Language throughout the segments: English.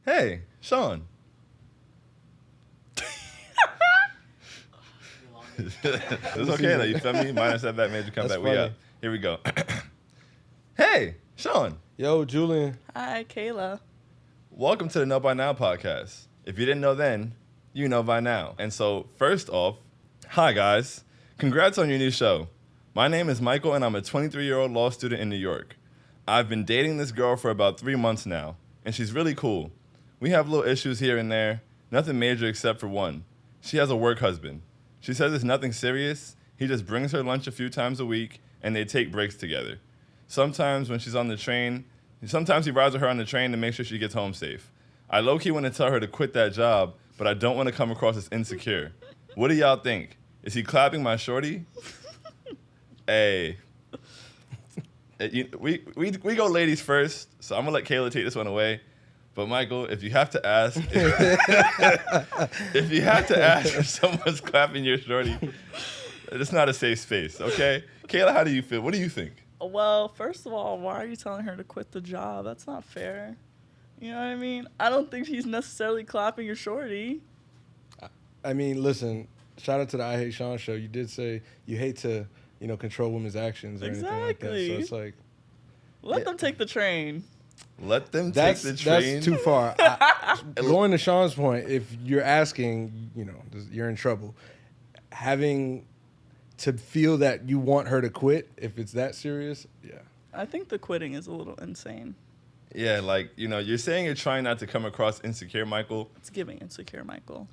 Hey, Sean. It's okay though, you feel me? Minus that back, major comeback. We out. Here we go. Hey, Sean. Yo, Julian. Hi, Kayla. Welcome to the Know By Now podcast. If you didn't know then, you know by now. And so, first off, hi guys. Congrats on your new show. My name is Michael and I'm a 23-year-old law student in New York. I've been dating this girl for about 3 months now, and she's really cool. We have little issues here and there, nothing major except for one. She has a work husband. She says it's nothing serious. He just brings her lunch a few times a week, and they take breaks together. Sometimes when she's on the train, sometimes he rides with her on the train to make sure she gets home safe. I low-key want to tell her to quit that job, but I don't want to come across as insecure. What do y'all think? Is he clapping my shorty? Hey. We go ladies first, so I'm going to let Kayla take this one away. But Michael, if you have to ask, if someone's clapping your shorty, it's not a safe space, okay? Kayla, how do you feel? What do you think? Well, first of all, why are you telling her to quit the job? That's not fair. You know what I mean? I don't think he's necessarily clapping your shorty. I mean, listen, shout out to the I Hate Sean show. You did say you hate to, control women's actions or anything like that. So it's like... Let them take the train. Let them take the train. That's too far. Going to Sean's point, if you're asking, you're in trouble. Having to feel that you want her to quit, if it's that serious, yeah. I think the quitting is a little insane. Yeah, you're saying you're trying not to come across insecure, Michael. It's giving insecure, Michael.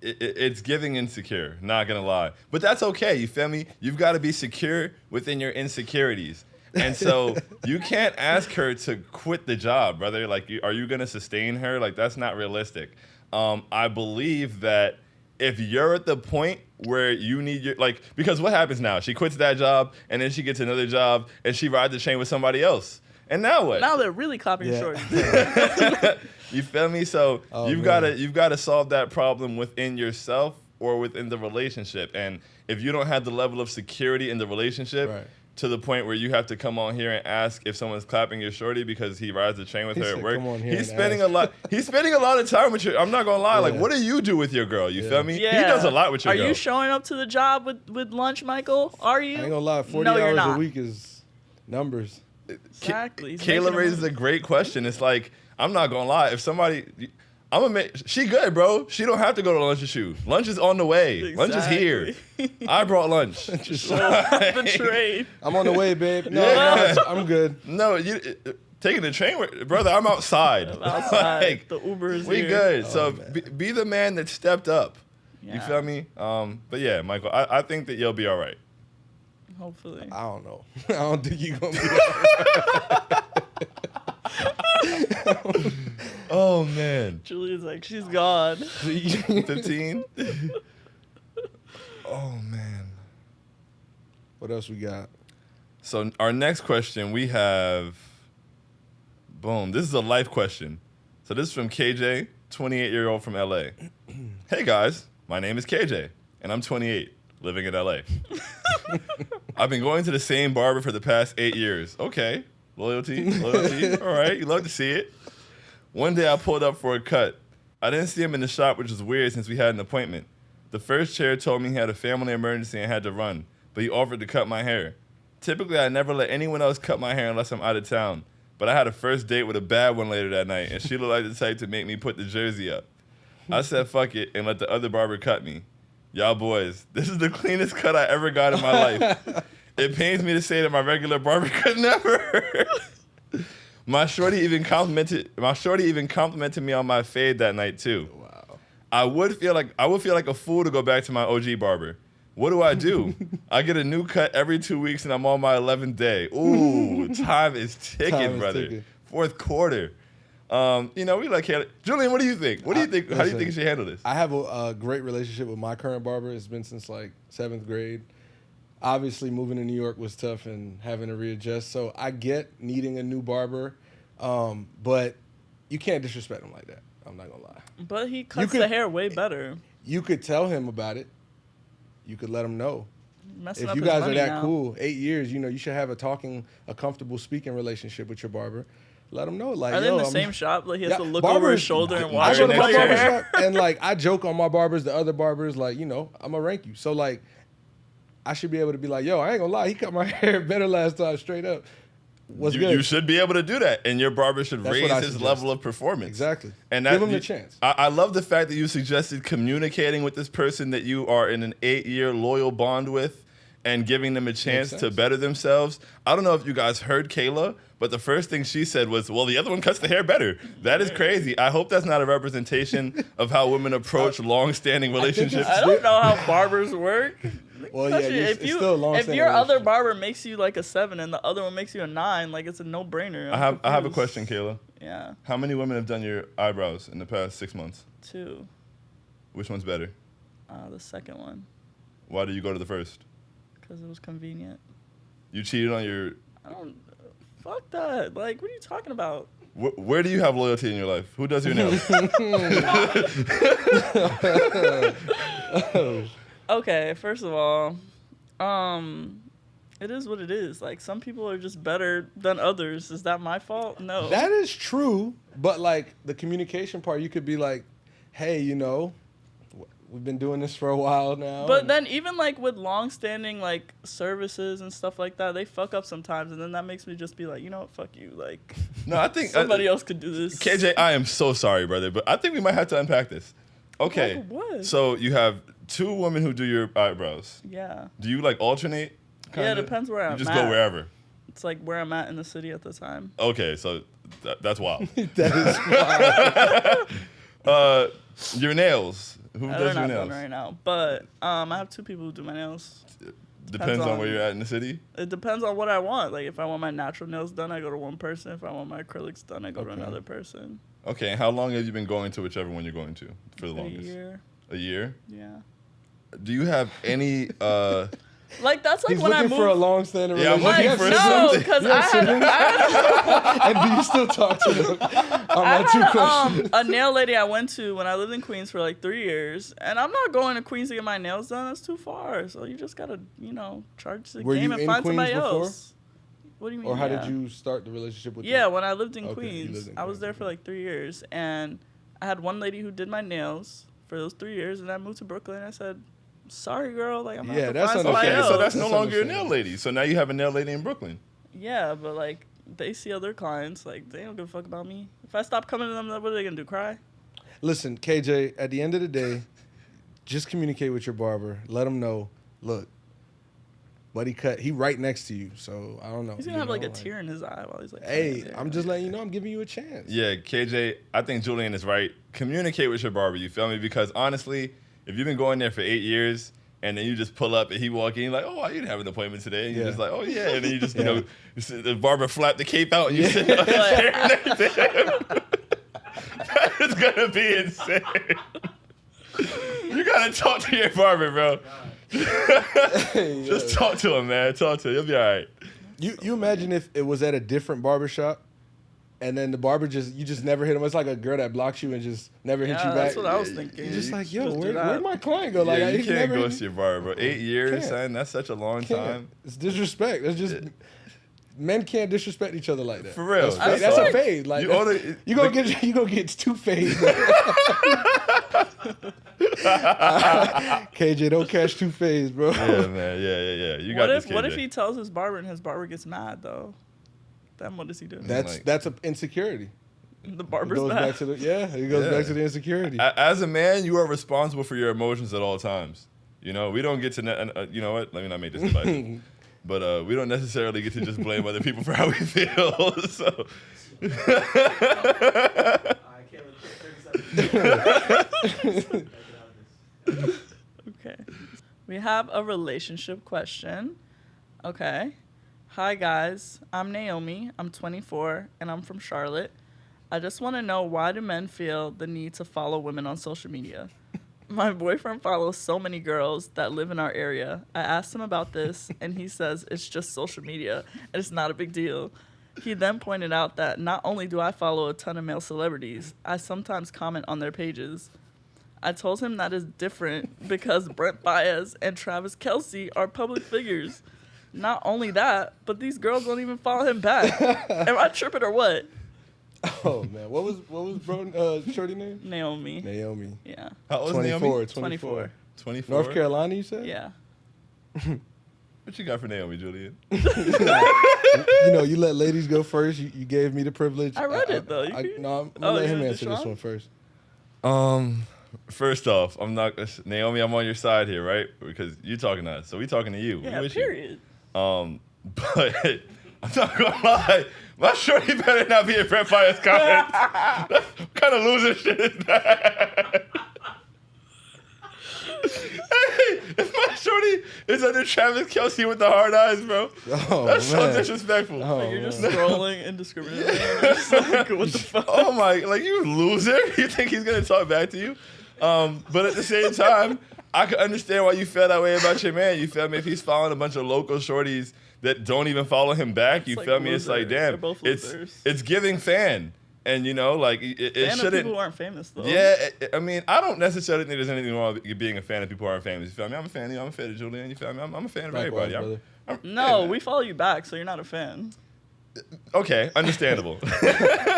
It's giving insecure, not gonna lie. But that's okay, you feel me? You've got to be secure within your insecurities. And so you can't ask her to quit the job, brother. Are you going to sustain her? That's not realistic. I believe that if you're at the point where you need because what happens now? She quits that job, and then she gets another job, and she rides the train with somebody else. And now what? Now they're really clapping short. You feel me? So you've got to solve that problem within yourself or within the relationship. And if you don't have the level of security in the relationship, right, to the point where you have to come on here and ask if someone's clapping your shorty because he rides the train with her at work. He's spending a lot of time with you. I'm not gonna lie. Yeah. What do you do with your girl? You feel me? Yeah. He does a lot with your girl. Are you showing up to the job with lunch, Michael? Are you? I ain't gonna lie. 40 hours a week is numbers. Exactly. Kayla raises a great question. It's I'm not gonna lie. If somebody, she good, bro. She don't have to go to lunch with you. Lunch is on the way. Exactly. Lunch is here. I brought lunch. Betrayed. I'm on the way, babe. No, I'm good. No, you taking the train, brother. I'm outside. The Uber is we here. Good. So be the man that stepped up. Yeah. You feel me? But yeah, Michael, I think that you'll be all right. Hopefully. I don't know. I don't think you're gonna be all right. Oh man. Julia's she's gone. 15. Oh man. What else we got? So our next question we have. Boom. This is a life question. So this is from KJ, 28-year-old from LA. Hey guys, my name is KJ, and I'm 28, living in LA. I've been going to the same barber for the past 8 years. Okay. Loyalty. All right, you love to see it. One day I pulled up for a cut. I didn't see him in the shop, which was weird since we had an appointment. The first chair told me he had a family emergency and had to run, but he offered to cut my hair. Typically, I never let anyone else cut my hair unless I'm out of town, but I had a first date with a bad one later that night, and she looked like the type to make me put the jersey up. I said fuck it and let the other barber cut me. Y'all boys, this is the cleanest cut I ever got in my life. It pains me to say that my regular barber could never. My shorty even complimented me on my fade that night too. Wow. I would feel like a fool to go back to my OG barber. What do? I get a new cut every 2 weeks and I'm on my 11th day. Ooh, time is ticking, brother. Ticking. Fourth quarter. We like Haley. Julian, what do you think? How do you think you should handle this? I have a great relationship with my current barber. It's been since 7th grade. Obviously, moving to New York was tough and having to readjust. So I get needing a new barber, but you can't disrespect him like that. I'm not going to lie. But he cuts the hair way better. You could tell him about it. You could let him know. If you guys are that cool, 8 years, you should have a comfortable speaking relationship with your barber. let him know. Like, Are they in the I'm- same shop? Like he has Yeah, to look over his barbers- shoulder and I watch go him to Right my cut your next to hair. barbershop and like I joke on my barbers, the other barbers, like, you know, I'm gonna rank you. So like I should be able to be like, yo, I ain't gonna lie, he cut my hair better last time, straight up. What's good? You should be able to do that, and your barber should That's raise what I his suggest. level of performance. Exactly. And Give that, him you- the chance. I love the fact that you suggested communicating with this person that you are in an 8-year loyal bond with, and giving them a chance to sense. better themselves. I don't know if you guys heard Kayla, but the first thing she said was, "Well, the other one cuts the hair better." That is crazy. I hope that's not a representation of how women approach long-standing relationships. I don't know how barbers work. Well, yeah, Especially it's still a long if standing your other relationship. barber makes you like a 7 and the other one makes you a 9, like it's a no-brainer. I have a confused. question, Kayla. Yeah, How many women have done your eyebrows in the past 6 months? 2. Which one's better? The second one, Why do you go to the first? because it was convenient. You cheated on your. I don't. Fuck that. Like, what are you talking about? Where do you have loyalty in your life? Who does your nails? Okay, first of all, it is what it is. Like, some people are just better than others. Is that my fault? No. That is true, but like the communication part, you could be like, hey, you know, we've been doing this for a while now. But and- then even like with long-standing like services and stuff like that, they fuck up sometimes, and then that makes me just be like, you know what, fuck you. Like, No, I think somebody else could do this. KJ, I am so sorry, brother, but I think we might have to unpack this. Okay. Like what? So you have 2 women who do your eyebrows. Yeah. Do you like alternate? Yeah, kinda? it depends where You I'm just at. go wherever. It's like where I'm at in the city at the time. Okay, so that's wild. that is Your nails. Who They're does your not nails? done right now, but I have 2 people who do my nails. Depends on on- where you're at in the city. It depends on what I want. Like if I want my natural nails done, I go to one person. If I want my acrylics done, I go to Okay. another person. Okay, and how long have you been going to whichever one you're going to for the A longest? year. A year? Yeah. Do you have any Like that's like He's when I looking moved. for a long-standing Yeah, I'm relationship. looking like, for no, something. because You I have had and do you still talk to them? My two questions. a nail lady I went to when I lived in Queens for like 3 years, and I'm not going to Queens to get my nails done. That's too far. So you just gotta, charge the Were game you and in find Queens somebody before? else. What do you mean? Or how yeah? did you start the relationship with Yeah, them? when I lived in Okay, you Queens, lived in I was Queens, there for okay. like 3 years, and I had one lady who did my nails for those 3 years, and I moved to Brooklyn. And I said, "Sorry, girl, like I'm gonna Yeah, have to that's find somebody Okay, else." so that's no That's longer a nail understandable. lady. So now you have a nail lady in Brooklyn. Yeah, but like they see other clients, like they don't give a fuck about me. If I stop coming to them, what are they gonna do? Cry? Listen, KJ, at the end of the day, just communicate with your barber. Let him know, look, buddy cut, he right next to you, so I don't know. He's you gonna have like know, a tear in his eye while he's like. Hey, "Yeah." I'm just letting you know I'm giving you a chance. Yeah, KJ, I think Julian is right. Communicate with your barber, you feel me? Because honestly, if you've been going there for 8 years and then you just pull up and he walk in, you're like, oh, you didn't have an appointment today. And you're Yeah. just like, oh, yeah. And then you just, Yeah. you see the barber flap the cape out and you Yeah. sit on the chair next to him. That is going to be insane. You got to talk to your barber, bro. Hey, Just yo. talk to him, man. Talk to him. You'll be all right. You imagine if it was at a different barber shop and then the barber you just never hit him. It's like a girl that blocks you and just never hits Yeah, you back. that's what I was thinking. You're just you like, just yo, do where'd that. my client go? Like, Yeah, you he can't never go hit to me. your barber, bro. 8 years, Can't. son. That's such a long Can't. time. It's disrespect. That's just men can't disrespect each other like that. For real. That's, That's a all. fade. Like You only- you gonna get 2 fades. KJ, don't catch 2 fades, bro. Yeah, man. Yeah. You got this, KJ. What if he tells his barber and his barber gets mad though? Then what does he do? That's an insecurity. The It barber's goes mad. back to the it goes Yeah. back to the insecurity. As a man, you are responsible for your emotions at all times. You know, we don't get to, you know what? Let me not make this divisive. But we don't necessarily get to just blame other people for how we feel. So, I can't let 30 seconds. Okay. We have a relationship question. Okay. Hi, guys. I'm Naomi. I'm 24, and I'm from Charlotte. I just want to know, why do men feel the need to follow women on social media? My boyfriend follows so many girls that live in our area. I asked him about this, and he says it's just social media, and it's not a big deal. He then pointed out that not only do I follow a ton of male celebrities, I sometimes comment on their pages. I told him that is different because Brent Baez and Travis Kelce are public figures. Not only that, but these girls don't even follow him back. Am I tripping or what? Oh man, what was bro Shorty name? Naomi. Naomi. Yeah. How old is Naomi? 24. 24. North Carolina, you said? Yeah. What you got for Naomi, Julian? You let ladies go first. You gave me the privilege. I read it, though. I'm gonna let you him did answer this Sean? one first. First off, I'm not Naomi. I'm on your side here, right? Because you talking to us, so we talking to you. We Yeah, with you. period. But I'm not gonna lie, my shorty better not be in Brent Fire's comments. What kind of loser shit is that? Hey, if my shorty is under Travis Kelce with the hard eyes, bro, that's so disrespectful. Oh, Like, you're just man. scrolling indiscriminately. You're just like, what the fuck? Oh my, like you loser. You think he's gonna talk back to you? But at the same time, I can understand why you feel that way about your man. You feel me? If he's following a bunch of local shorties that don't even follow him back, you It's feel like me? It's like, losers. damn, They're both it's losers. giving fan, and like it And the shouldn't. people who aren't famous, though. Yeah, I mean, I don't necessarily think there's anything wrong with being a fan of people who aren't famous. You feel me? I'm a fan of you. I'm a fan of Julian. You feel me? I'm a fan of Likewise, everybody. No, hey, man. we follow you back, so you're not a fan. Okay, understandable.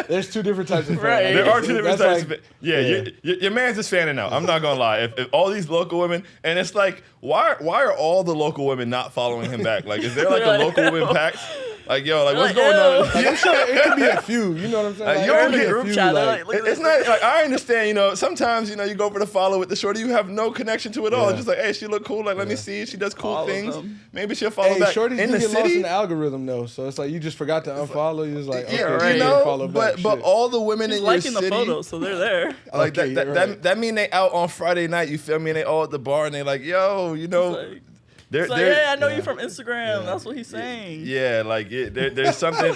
There's two different types of fans. Right. There are two different That's types. like- Of, yeah, your man's just fanning out. I'm not gonna lie. If all these local women, and it's like, why are all the local women not following him back? Like, is there like a local women pact? Like, yo, like what's Like, going on? Like, I'm sure it could be a few. You know what I'm saying? Like, you it don't could be get a group few, chat. They're like- like, look at It's this. not like I understand. Sometimes you go for the follow with the shorty, you have no connection to it all. Yeah. It's just like, hey, she look cool. Like, let me see. She does cool All of things. them. Maybe she'll follow Hey, back shorties in do the get lost in city. the algorithm though, so it's like you just forgot to unfollow. You was like, okay, Yeah, right. follow back. but shit. all the women He's in your liking the city, photos, so they're there. like Okay, that, you're that, right. that mean they out on Friday night. You feel me? And they all at the bar and they like, yo, Like, they're it's like, hey, I know yeah. you from Instagram. Yeah. That's what he's saying. yeah, like there's something.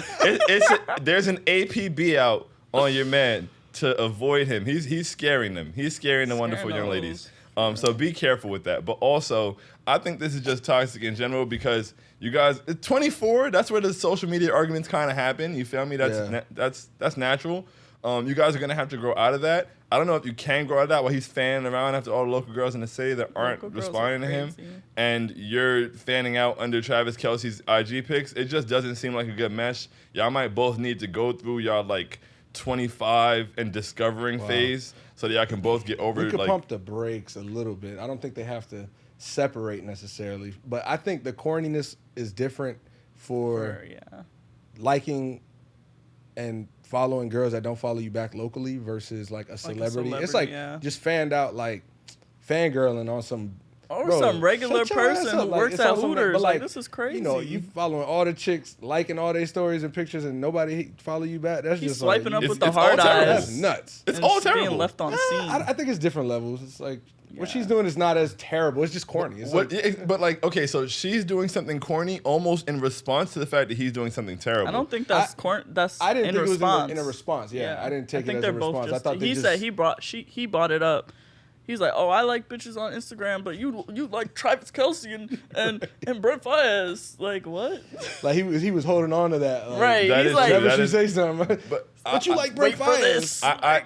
There's an APB out on your man to avoid him. He's scaring them. He's scaring the wonderful young ladies. So be careful with that. But also, I think this is just toxic in general because you guys, 24. That's where the social media arguments kind of happen. You feel me? That's natural. You guys are gonna have to grow out of that. I don't know if you can grow out of that while he's fanning around after all the local girls in the city that aren't Local girls responding to are him, crazy. and you're fanning out under Travis Kelce's IG pics. It just doesn't seem like a good mesh. Y'all might both need to go through y'all like 25 and discovering phase so that y'all can both get over we could like. pump the brakes a little bit. I don't think they have to separate necessarily, but I think the corniness is different for Yeah. liking and following girls that don't follow you back locally versus like a celebrity. It's like celebrity, yeah. just fanned out, like fangirling on some. Or Bro, some regular shut your ass person up. who Like, works it's at on some- Hooters. but, Like, this is crazy. You know, you following all the chicks, liking all their stories and pictures, and nobody follow you back. That's He's just swiping like, up It's- with the it's all hard terrible. eyes. That's nuts. It's and all just terrible. being left on scene. I think it's different levels. It's like what Yeah. she's doing is not as terrible. It's just corny. It's What, like, but like, okay, so she's doing something corny almost in response to the fact that he's doing something terrible. I don't think that's that's I didn't in think response. it was in a response. Yeah, I didn't take think it as they're a both response. just- I thought they he just said he brought it up. He's like, oh, I like bitches on Instagram, but you like Travis Kelce and Brent Fayez. Like, what? like he was holding on to that. Like, Right. That He's is like, true. Whenever That she is- say something, but you like Brent wait for Fayez. this.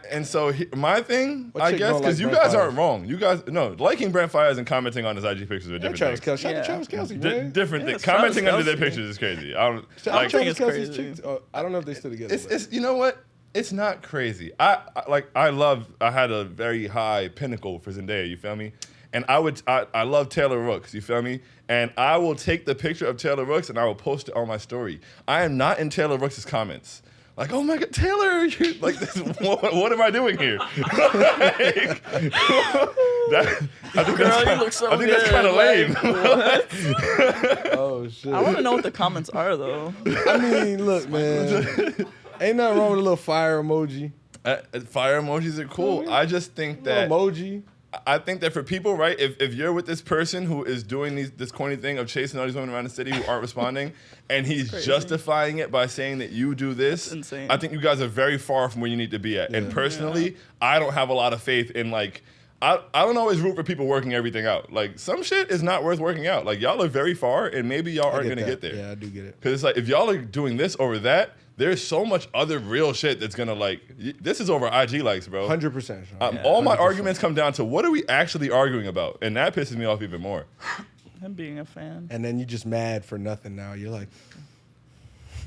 And so my thing, What I chick guess, don't because like you Brent guys Fayez? aren't wrong. You guys, no, liking Brent Fayez and commenting on his IG pictures are Yeah, different Travis things. Kelce. Shout out to Yeah. Travis Kelce, man. Different Yeah, things. it's Commenting Travis under their Kelce. pictures is crazy. I don't Shout out like. to think Travis it's Kelce's crazy. chicks. Oh, I don't know if they still together. It's you know what? It's not crazy. I had a very high pinnacle for Zendaya. You feel me? And I love Taylor Rooks. You feel me? And I will take the picture of Taylor Rooks and I will post it on my story. I am not in Taylor Rooks' comments. Like, oh my God, Taylor, you like this? What am I doing here? I think Girl, you look so I think that's good. kind of Like, lame. Oh shit. I want to know what the comments are, though. I mean, look, man. Ain't nothing wrong with a little fire emoji. Fire emojis are cool. I just think that Little emoji. I think that for people, right, if you're with this person who is doing this corny thing of chasing all these women around the city who aren't responding, and he's crazy. justifying it by saying that you do this, That's insane. I think you guys are very far from where you need to be at. And Yeah. personally, I don't have a lot of faith in like. I don't always root for people working everything out. Like, some shit is not worth working out. Like, y'all are very far, and maybe y'all aren't going to get there. Yeah, I do get it. Because it's like, if y'all are doing this over that, there's so much other real shit that's going to, like, this is over IG likes, bro. 100%. Sean. All my 100%. arguments come down to what are we actually arguing about? And that pisses me off even more. Him being a fan. And then you just mad for nothing now. You're like,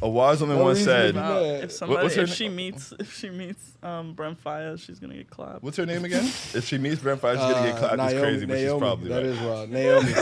A wise woman No once reason to said, be Wow. mad. If somebody, what's her if na- she meets Brent Fayez, she's gonna get clapped. what's her name again? If she meets Brent Fayez, she's going to get clapped. It's crazy, but she's probably that right. is wild. Naomi.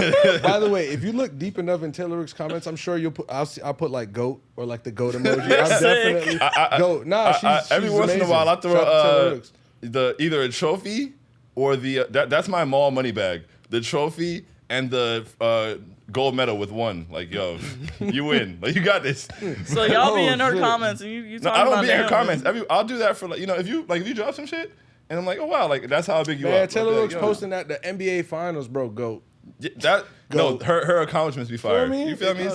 By the way, if you look deep enough in Taylor Rick's comments, I'm sure I'll put like goat or like the goat emoji. I'm Sick. definitely goat. Nah, she's every once in a amazing. while, I Shout out to Taylor throw Ricks. either a trophy or that's my mall money bag. The trophy and the gold medal with one. Like, yo, you win. Like, you got this. So y'all be Oh, in her shit. comments and you No, talking I don't about be in her Naomi. comments. I'll do that for like, if you drop some shit and I'm like, oh wow, like that's how big you are. Man, Taylor Like, Ricks yo. posting that the NBA Finals, bro. Goat. No, Go. her accomplishments be fired. You feel me?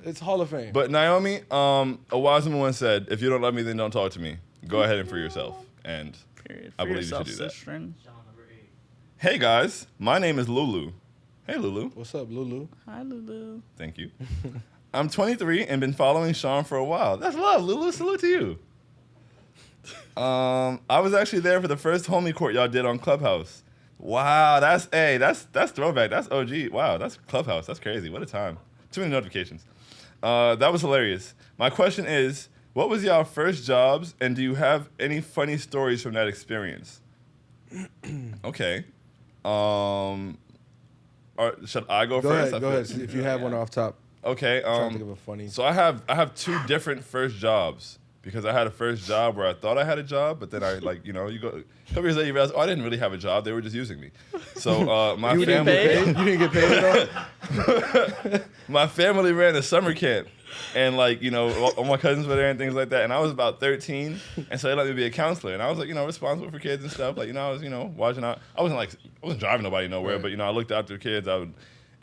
It's Hall of Fame. But Naomi, a wise woman once said, if you don't love me, then don't talk to me. Go ahead and free yourself. And Period. I For believe you should yourself, do that. sister. John number 8. Hey guys, my name is Lulu. Hey Lulu. What's up, Lulu? Hi, Lulu. Thank you. I'm 23 and been following Sean for a while. That's love, Lulu. Salute to you. I was actually there for the first homie court y'all did on Clubhouse. Wow, that's throwback. That's OG. Wow, that's Clubhouse. That's crazy. What a time. Too many notifications. That was hilarious. My question is, what was y'all first jobs, and do you have any funny stories from that experience? Okay. Should I go first? Go ahead. See if you have one off top. Okay. Trying to think of a funny. So I have two different first jobs because I had a first job where I thought I had a job, but then I you go a couple years later you realize, I didn't really have a job. They were just using me. So my You didn't family get paid? You didn't get paid at all? my family ran a summer camp, and all my cousins were there and things like that. And I was about 13, and so they let me be a counselor. And I was responsible for kids and stuff. I was watching out. I wasn't driving nobody nowhere, Right. but I looked after the kids.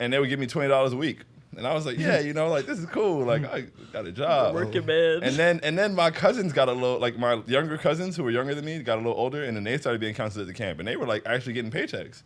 And they would give me $20 a week. And I was like, yeah, this is cool. Like, I got a job. Working man. And then my cousins got a little, my younger cousins who were younger than me got a little older, and then they started being counselors at the camp, and they were actually getting paychecks.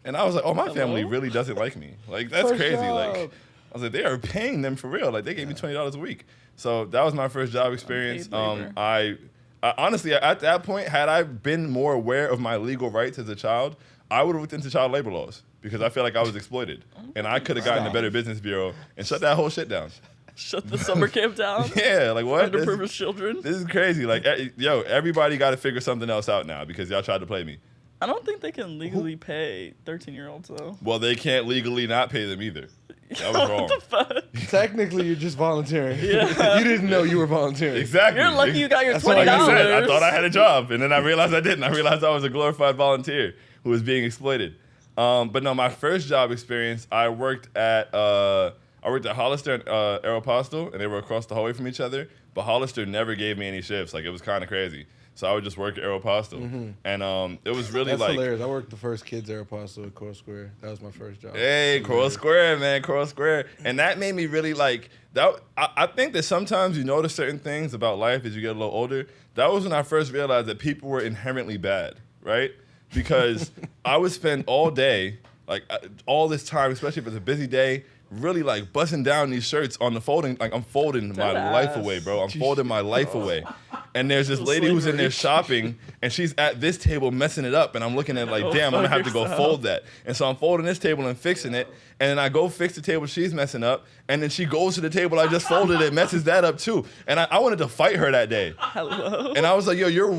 And I was like, oh, my family really doesn't like me. Like, that's First crazy. job. I was like, they are paying them for real. Like, they gave me $20 a week. So that was my first job experience. labor. I honestly, at that point, had I been more aware of my legal rights as a child, I would have looked into child labor laws because I felt like I was exploited. And I could have gotten a Better Business Bureau and shut that whole shit down. Shut the summer camp down. Yeah, like what? Underprivileged children. This is crazy. Like, everybody got to figure something else out now because y'all tried to play me. I don't think they can legally pay 13-year-olds though. Well, they can't legally not pay them either. That was wrong. What the fuck? Technically, you're just volunteering. Yeah. You didn't know you were volunteering. Exactly. You're lucky you got your That's $20. what Like I said, I thought I had a job, and then I realized I didn't. I realized I was a glorified volunteer who was being exploited. But no, my first job experience, I worked at Hollister and Aeropostale, and they were across the hallway from each other. But Hollister never gave me any shifts. Like, it was kind of crazy. So I would just work at Aeropostale, and it was really That's hilarious. I worked the first kids Aeropostale at Coral Square. That was my first job. Hey, Coral Square, man, Coral Square. And that made me really like that. I think that sometimes you notice certain things about life as you get a little older. That was when I first realized that people were inherently bad, right? Because I would spend all day, all this time, especially if it's a busy day, really busting down these shirts on the folding. Like, I'm folding my That life ass. away, bro. I'm folding my life away. And there's this lady who's in there shopping, and she's at this table messing it up, and I'm looking at it Go damn, I'm gonna fuck have to go yourself. fold that. And so I'm folding this table and fixing it, and then I go fix the table she's messing up, and then she goes to the table I just folded and messes that up too. And I wanted to fight her that day. Hello. And I was like, yo, you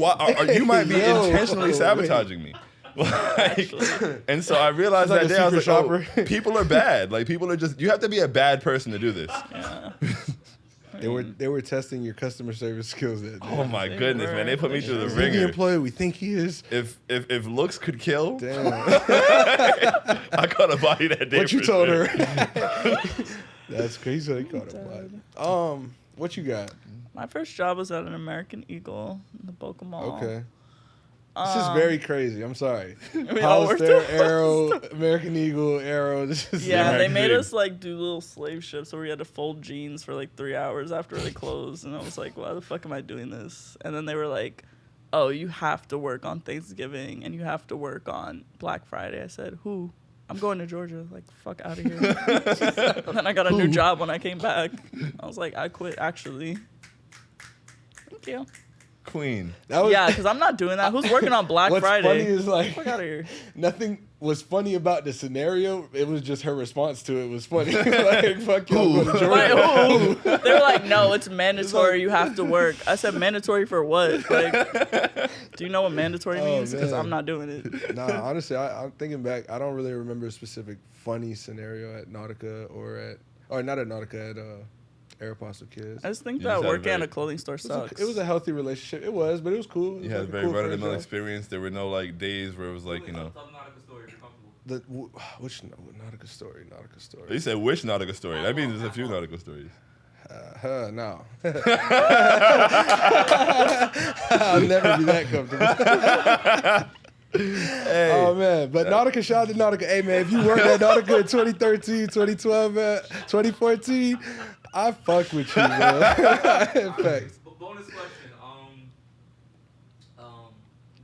might be Yo, intentionally wait. sabotaging me. And so I realized It's like that a day, I was secret like, shopper. oh, people are bad. Like, people are just, you have to be a bad person to do this. Yeah. They were testing your customer service skills that day. Oh my They goodness, were. man. They put me through the Is he the ringer. employee we think he is? If looks could kill, Damn. I caught a body that day. What you for told sure. her? That's crazy. They caught Dead. a body. What you got? My first job was at an American Eagle in the Boca Mall. Okay. This is very crazy. I'm sorry. We all worked Hollister, at Arrow, American Eagle, Arrow. This is Yeah, they American made Eagle. us do little slave shifts where we had to fold jeans for 3 hours after they closed, and I was like, why the fuck am I doing this? And then they were like, oh, you have to work on Thanksgiving and you have to work on Black Friday. I said, who? I'm going to Georgia. Like, fuck out of here. And then I got a new job when I came back. I was like, I quit actually. Thank you. Queen. That was, Yeah, because I'm not doing that. Who's working on Black what's Friday? funny is like Fuck out of here. nothing was funny about the scenario. It was just her response to it was funny. Like, fuck you, I'm going to Like, Jordan. who? They were like, no, it's mandatory. You have to work. I said, mandatory for what? Like, do you know what mandatory means? Because man. I'm not doing it. Nah, honestly, I'm thinking back. I don't really remember a specific funny scenario at Nautica or not at Nautica, at Aeropostale Kids. I just think You that just had a working at very- a clothing store sucks. It was a healthy relationship. It was, but it was cool. It was You had a like very cool run-of-the-mill first job. experience. There were no like days where it was like, you know. Tell them Nautica story if you're comfortable. Which Nautica story? Nautica story. You said which Nautica story? That means there's a few Nautica stories. No. I'll never be that comfortable. Hey. Oh man, but Nautica, shout out to Nautica. Hey man, if you worked at Nautica in 2013, 2012, man, 2014, I fuck with you, man. Facts. Bonus question.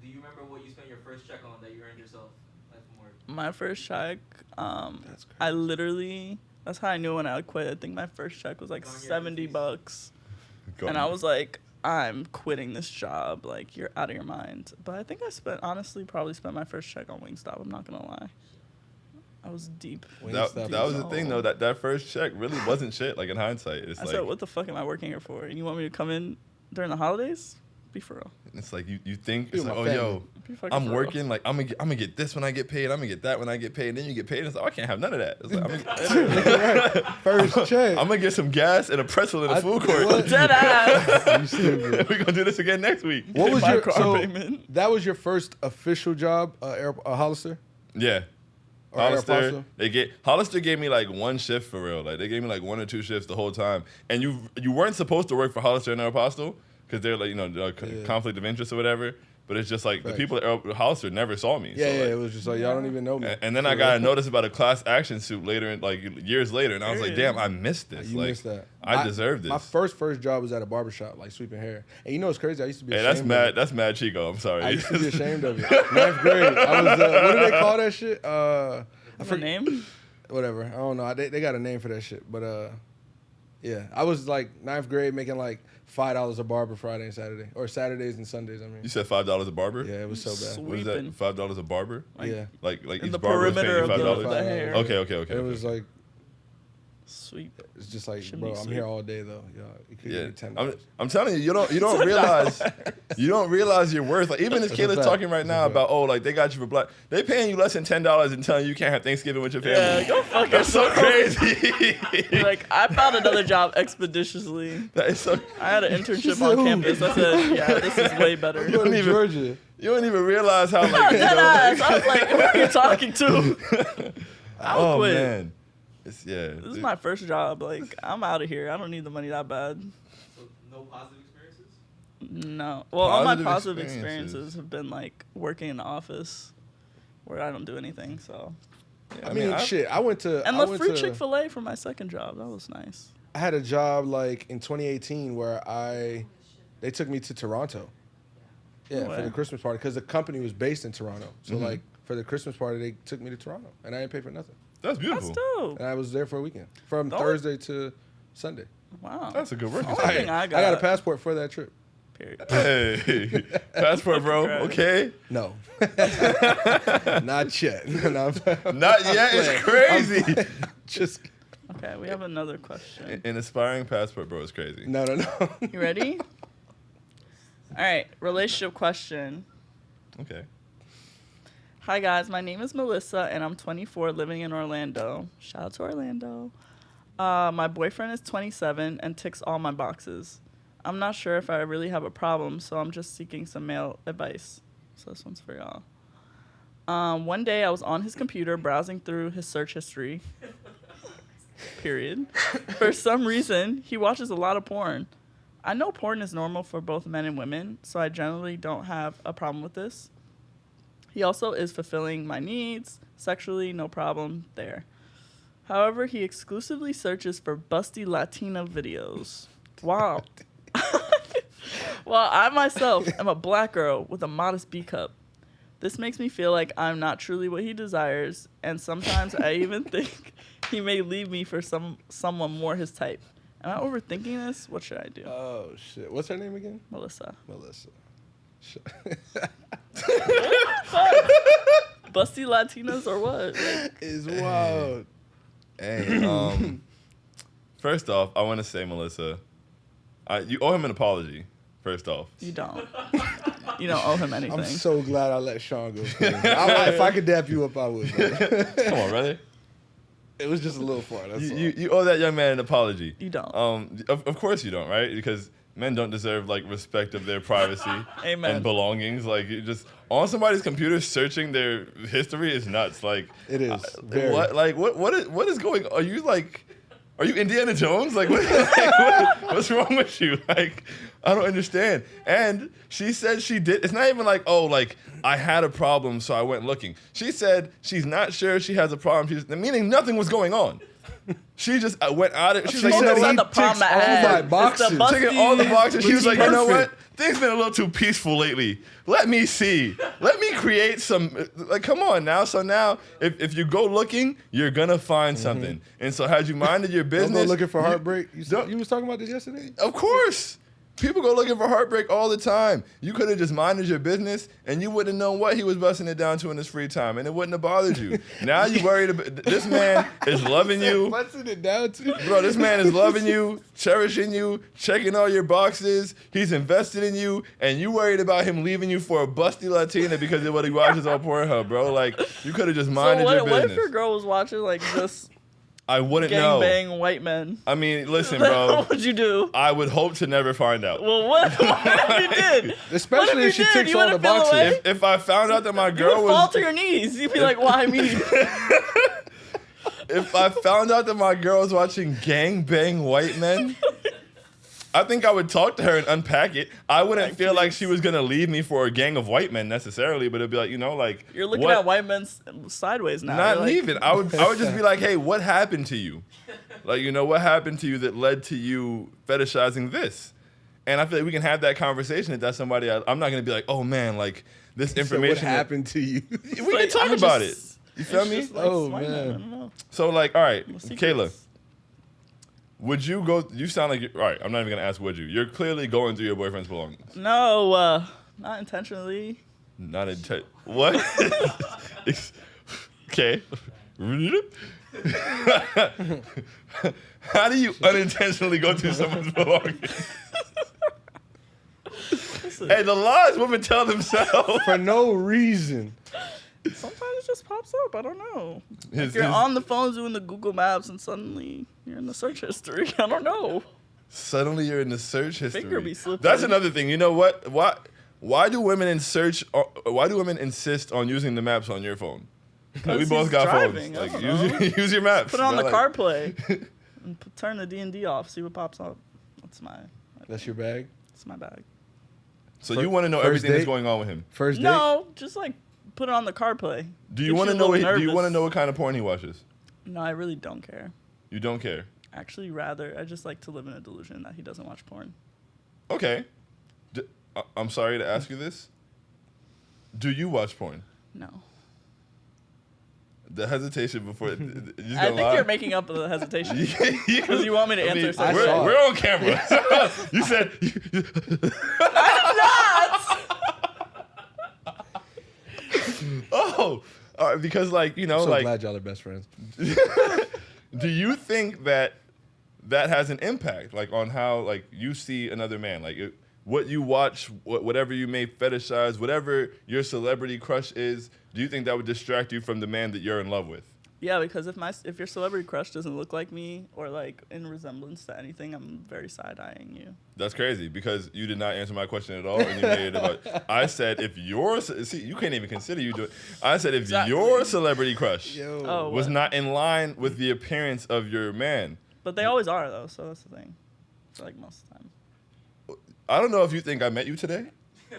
Do you remember what you spent your first check on that you earned yourself like from work? My first check, That's crazy. I literally, that's how I knew when I would quit. I think my first check was like On your $70. Go And on. I was like, I'm quitting this job. Like, you're out of your mind. But I think I probably spent my first check on Wingstop. I'm not going to lie. I was deep. That was the thing though. That first check really wasn't shit. Like in hindsight, it's I like said, what the fuck am I working here for? And you want me to come in during the holidays? Be for real. it's like you think Be it's with like, my oh family. yo, Be fucking I'm for real. working. Like I'm gonna get this when I get paid. I'm gonna get that when I get paid. And then you get paid. It's like, oh, I can't have none of that. It's like, Right. First check. I'm gonna get some gas and a pretzel in the I- food court. what? Dead ass. You stupid. We're gonna do this again next week. What was My your car payment. That was your first official job, Hollister? Yeah. Or Hollister, Aeropostale? Hollister gave me like one shift for real. Like they gave me like 1 or 2 shifts the whole time. And you weren't supposed to work for Hollister and Aeropostale because they're like conflict of interest or whatever. But it's just like Facts. the people at Hollister never saw me. Yeah, so, yeah. like, It was just like y'all don't even know me. and then I got a notice about a class action suit later, years later, and I was like, Period. damn, I missed this. You like, missed that. I deserve this. My first job was at a barbershop, like sweeping hair. And you know what's crazy? I used to be Hey, ashamed that's of mad. it. That's mad Chico. I'm sorry. I used to be ashamed of it. 9th grade. I was, what do they call that shit? I Her forget. name? Whatever. I don't know. They got a name for that shit. But yeah. I was like 9th grade making like $5 a barber Friday and Saturday. Or Saturdays and Sundays, I mean. You said $5 a barber. Yeah, it was so bad. Sweet. What is that? Sweeping. $5 a barber? Like, Yeah. Like in each the barber was paying perimeter you of the $5. hair. Okay. It was like, Sweet. it's just like, Shouldn't bro, be I'm sweet. here all day though. Y'all, you could Yeah, give me $10. I'm telling you, you don't realize your worth. Like even as That's a Kayla's fact. talking right That's a now fact. about like they got you for black, they paying you less than $10 and telling you can't have Thanksgiving with your family. Yeah, go fuck That's so yourself. crazy. Like, I found another job expeditiously. That is so. I had an internship said on who? campus. I said, yeah, this is way better. I'm going to even- Georgia. You don't even realize how like. No, you dead know, ass. I was like, who are you talking to? I'll oh quit. man, it's This is my first job. Like, I'm out of here. I don't need the money that bad. So no positive experiences? No. Well, all my Positive positive experiences. experiences have been like working in the office where I don't do anything. So, Yeah, I mean, shit. I went to. and I the went free to- Chick-fil-A for my second job. That was nice. I had a job like in 2018 where they took me to Toronto. Yeah, No for the way. Christmas party because the company was based in Toronto. So Mhm. like for the Christmas party, they took me to Toronto and I didn't pay for nothing. That's beautiful. That's dope. And I was there for a weekend from Don't- Thursday to Sunday. Wow. That's a good work Only experience. thing I I got a got. passport for that trip. Period. Hey, passport, bro. Congrats. Okay, No, not yet. No, I'm- not yet. It's crazy. Just Okay, we have another question. An aspiring passport, bro, is crazy. no. You ready? All right, relationship question. Okay. Hi guys, my name is Melissa and I'm 24 living in Orlando. Shout out to Orlando. My boyfriend is 27 and ticks all my boxes. I'm not sure if I really have a problem, so I'm just seeking some male advice. So this one's for y'all. One day I was on his computer browsing through his search history. Period. For some reason, he watches a lot of porn. I know porn is normal for both men and women, so I generally don't have a problem with this. He also is fulfilling my needs sexually, no problem there. However, he exclusively searches for busty Latina videos. Wow. While I myself am a black girl with a modest B cup. This makes me feel like I'm not truly what he desires, and sometimes I even think he may leave me for someone more his type. Am I overthinking this? What should I do? Oh shit! What's her name again? Melissa. Melissa. Busty Latinas or what? Like, It's wild. Hey, first off, I want to say, Melissa, you owe him an apology. First off, you don't. You don't owe him anything. I'm so glad I let Sean go. If I could dap you up, I would. come on, brother. It was just a little far. That's all. You owe that young man an apology. You don't. Of course you don't, right? Because men don't deserve like respect of their privacy Amen. and belongings. Like you just on somebody's computer searching their history is nuts. Like It is. Very. What is going? Are you Indiana Jones? Like what's wrong with you? Like I don't understand. And she said she did. It's not even like, oh, like I had a problem, so I went looking. She said she's not sure she has a problem. Meaning nothing was going on. She just went out of. She's She like, said you know he what? the problem ticks I all had. my It's boxes. the Ticking all the boxes. She was like, you know what? Perfect. Things been a little too peaceful lately. Let me see. Let me create some. Like, come on now. So now, if you go looking, you're gonna find something. And so, had you minded your Don't business, go looking for you- heartbreak. don't- You was talking about this yesterday. Of course. People go looking for heartbreak all the time. You could have just minded your business, and you wouldn't have known what he was busting it down to in his free time, and it wouldn't have bothered you. Now you worried about this man is loving you. Busting it down to. Bro, this man is loving you, cherishing you, checking all your boxes. He's invested in you, and you worried about him leaving you for a busty Latina because of what he watches on Pornhub, bro. Like, you could have just minded your what business. if your girl was watching like just I wouldn't know. gangbang white men? I mean, listen, bro. What would you do? I would hope to never find out. Well, what if you did? Especially What if she you did? ticks You all the wouldn't feel boxes. away? If I found out that my You girl would fall was, to your knees. You'd be like, why me? if I found out that my girl was watching gangbang white men, I think I would talk to her and unpack it. I wouldn't feel like she was gonna leave me for a gang of white men necessarily, but it'd be like, you know, like You're looking what- at white men sideways now. Not You're like, leaving. I would just be like, hey, what happened to you? Like, you know, what happened to you that led to you fetishizing this? And I feel like we can have that conversation if that's somebody. I'm not gonna be like, oh man, like this So information. what happened to you? We can like, talk I'm about it. just- You feel it's me? just like Oh, white men. man. I don't know. So like, all right, No secrets. Kayla, would you go? You sound like all right. I'm not even gonna ask. Would you? You're clearly going through your boyfriend's belongings. No, not intentionally. Not intent. What? Okay. How do you unintentionally go through someone's belongings? Listen, Hey, the lies women tell themselves. For no reason. sometimes it just pops up. I don't know. His- You're his- on the phone doing the Google Maps and suddenly you're in the search history. I don't know. Suddenly you're in the search history. Finger be slipping. That's another thing. You know what? Why do women in search? Why do women insist on using the maps on your phone? Like, we Because both he's got driving. phones. I Like don't know. use your maps. Put it on bro. the Like, CarPlay and turn the D&D off. See what pops up. That's my That's my bag. So you want to know First everything that's date? going on with him? First date. No, just like put it on the CarPlay. Do you Get want to a know? little Do you want to nervous. know what kind of porn he watches? No, I really don't care. You don't care. Actually, rather, I just like to live in a delusion that he doesn't watch porn. Okay. I'm sorry to ask you this. Do you watch porn? No. The hesitation before. You just I gonna think lie? you're making up the hesitation. Because Because you want me to answer something. I saw We're it. on camera. You said. Oh, because like you know, I'm so like, glad y'all are best friends. do you think that has an impact, like on how like you see another man, like what you watch, whatever you may fetishize, whatever your celebrity crush is? Do you think that would distract you from the man that you're in love with? Yeah, because if your celebrity crush doesn't look like me or like in resemblance to anything, I'm very side-eyeing you. That's crazy because you did not answer my question at all, and you made it about. I said if your you can't even consider you doing. I said if Exactly. your celebrity crush Yo. Oh, was what? not in line with the appearance of your man. But they always are though, so that's the thing. So, like most of the time. I don't know if you think I met you today.